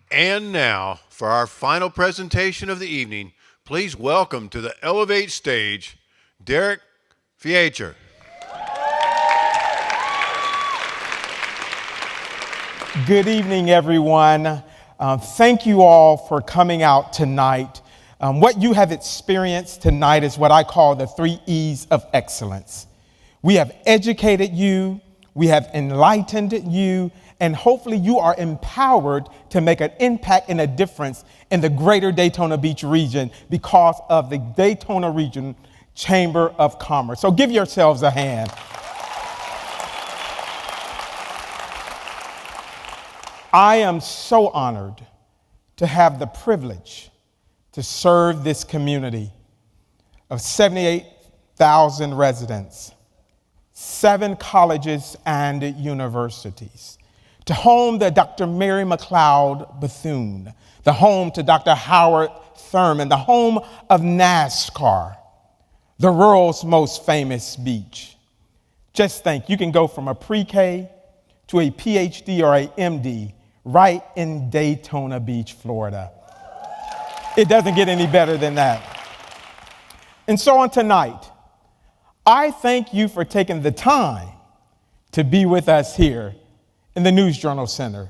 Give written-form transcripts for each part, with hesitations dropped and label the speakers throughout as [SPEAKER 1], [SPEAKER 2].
[SPEAKER 1] And now, for our final presentation of the evening, please welcome to the Elevate stage, Deric Feacher.
[SPEAKER 2] Good evening, everyone. Thank you all for coming out tonight. What you have experienced tonight is what I call the 3 E's of excellence. We have educated you, we have enlightened you, and hopefully you are empowered to make an impact and a difference in the greater Daytona Beach region because of the Daytona Region Chamber of Commerce. So give yourselves a hand. I am so honored to have the privilege to serve this community of 78,000 residents, 7 colleges and universities, to home to Dr. Mary McLeod Bethune, the home to Dr. Howard Thurman, the home of NASCAR, the world's most famous beach. Just think, you can go from a pre-K to a PhD or a MD right in Daytona Beach, Florida. It doesn't get any better than that. And so on tonight, I thank you for taking the time to be with us here in the News Journal Center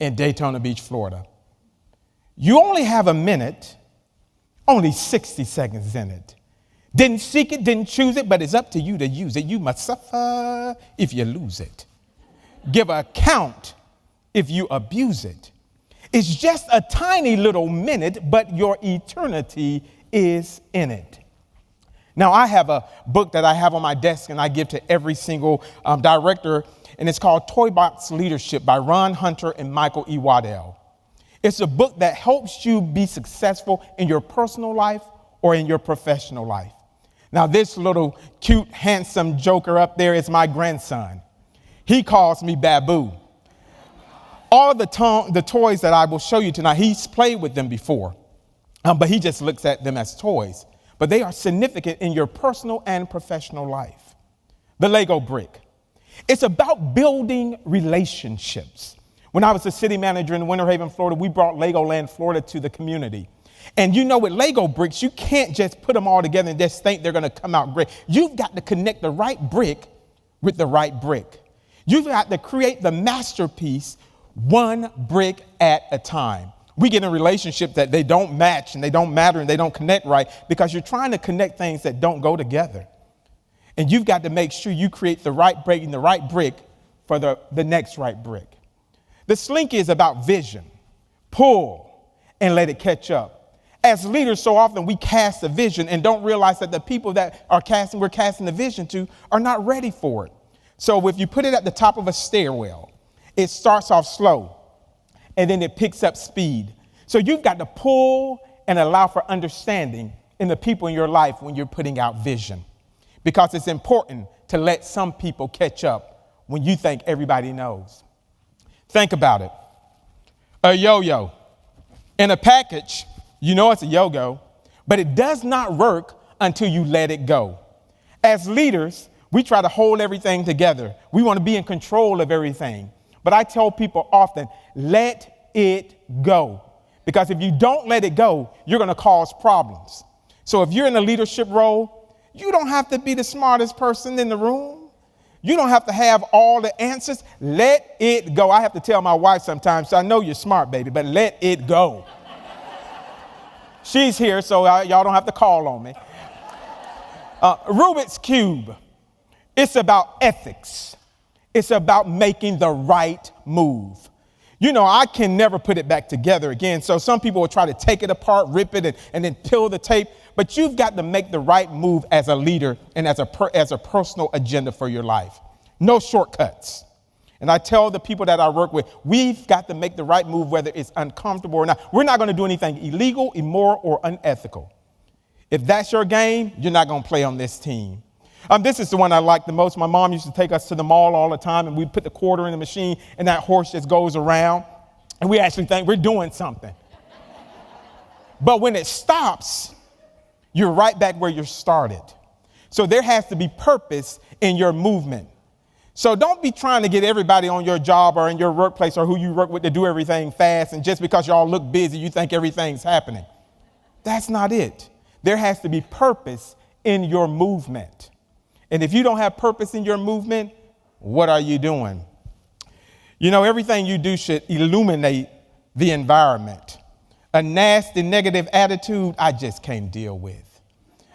[SPEAKER 2] in Daytona Beach, Florida. You only have a minute, only 60 seconds in it. Didn't seek it, didn't choose it, but it's up to you to use it. You must suffer if you lose it. Give account if you abuse it. It's just a tiny little minute, but your eternity is in it. Now, I have a book that I have on my desk and I give to every single director, and it's called Toy Box Leadership by Ron Hunter and Michael E. Waddell. It's a book that helps you be successful in your personal life or in your professional life. Now, this little cute, handsome joker up there is my grandson. He calls me Babu. All of the toys that I will show you tonight, he's played with them before, but he just looks at them as toys. But they are significant in your personal and professional life. The Lego brick. It's about building relationships. When I was the city manager in Winter Haven, Florida, we brought Legoland Florida to the community. And you know, with Lego bricks, you can't just put them all together and just think they're going to come out great. You've got to connect the right brick with the right brick. You've got to create the masterpiece one brick at a time. We get in relationships that they don't match and they don't matter and they don't connect right because you're trying to connect things that don't go together. And you've got to make sure you create the right brick and the right brick for the next right brick. The Slinky is about vision. Pull and let it catch up. As leaders, so often we cast a vision and don't realize that the people that we're casting the vision to are not ready for it. So if you put it at the top of a stairwell, it starts off slow and then it picks up speed. So you've got to pull and allow for understanding in the people in your life when you're putting out vision, because it's important to let some people catch up when you think everybody knows. Think about it. A yo-yo. In a package, you know it's a yo-yo, but it does not work until you let it go. As leaders, we try to hold everything together. We want to be in control of everything. But I tell people often, let it go. Because if you don't let it go, you're going to cause problems. So if you're in a leadership role, you don't have to be the smartest person in the room. You don't have to have all the answers. Let it go. I have to tell my wife sometimes, so I know you're smart, baby, but let it go. She's here, so y'all don't have to call on me. Rubik's Cube. It's about ethics. It's about making the right move. You know, I can never put it back together again. So some people will try to take it apart, rip it, and then peel the tape. But you've got to make the right move as a leader and as a personal agenda for your life. No shortcuts. And I tell the people that I work with, we've got to make the right move, whether it's uncomfortable or not. We're not going to do anything illegal, immoral, or unethical. If that's your game, you're not going to play on this team. This is the one I like the most. My mom used to take us to the mall all the time, and we'd put the quarter in the machine, and that horse just goes around, and we actually think we're doing something. But when it stops, you're right back where you started. So there has to be purpose in your movement. So don't be trying to get everybody on your job or in your workplace or who you work with to do everything fast. And just because y'all look busy, you think everything's happening. That's not it. There has to be purpose in your movement. And if you don't have purpose in your movement, what are you doing? You know, everything you do should illuminate the environment. A nasty, negative attitude, I just can't deal with.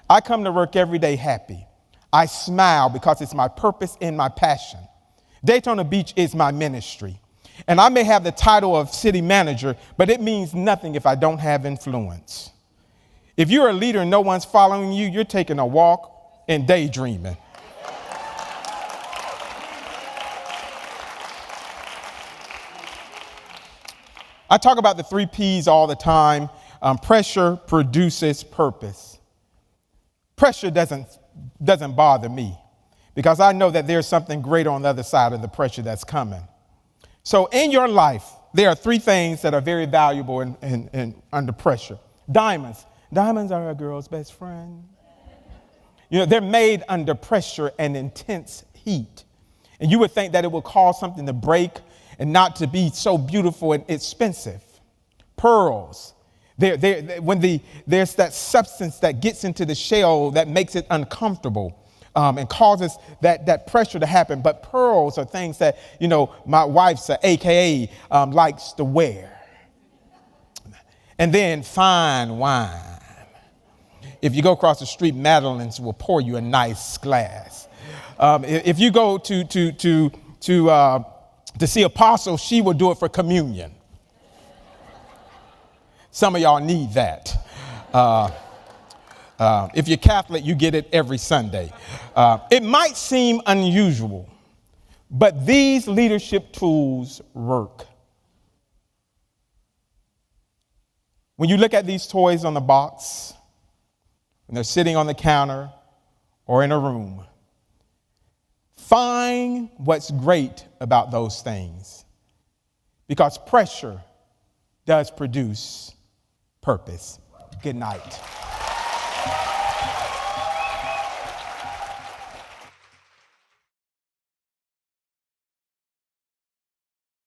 [SPEAKER 2] I come to work every day happy. I smile because it's my purpose and my passion. Daytona Beach is my ministry. And I may have the title of city manager, but it means nothing if I don't have influence. If you're a leader and no one's following you, you're taking a walk and daydreaming. I talk about the 3 P's all the time. Pressure produces purpose. Pressure doesn't bother me because I know that there's something greater on the other side of the pressure that's coming. So in your life, there are 3 things that are very valuable in under pressure. Diamonds. Diamonds are a girl's best friend. You know, they're made under pressure and intense heat. And you would think that it would cause something to break and not to be so beautiful and expensive. Pearls. There's that substance that gets into the shell that makes it uncomfortable and causes that pressure to happen. But pearls are things that, you know, my wife's AKA likes to wear. And then fine wine. If you go across the street, Madeline's will pour you a nice glass. If you go to see Apostle, she will do it for communion. Some of y'all need that. If you're Catholic, you get it every Sunday. It might seem unusual, but these leadership tools work. When you look at these toys on the box, when they're sitting on the counter or in a room, find what's great about those things, because pressure does produce purpose. Good night.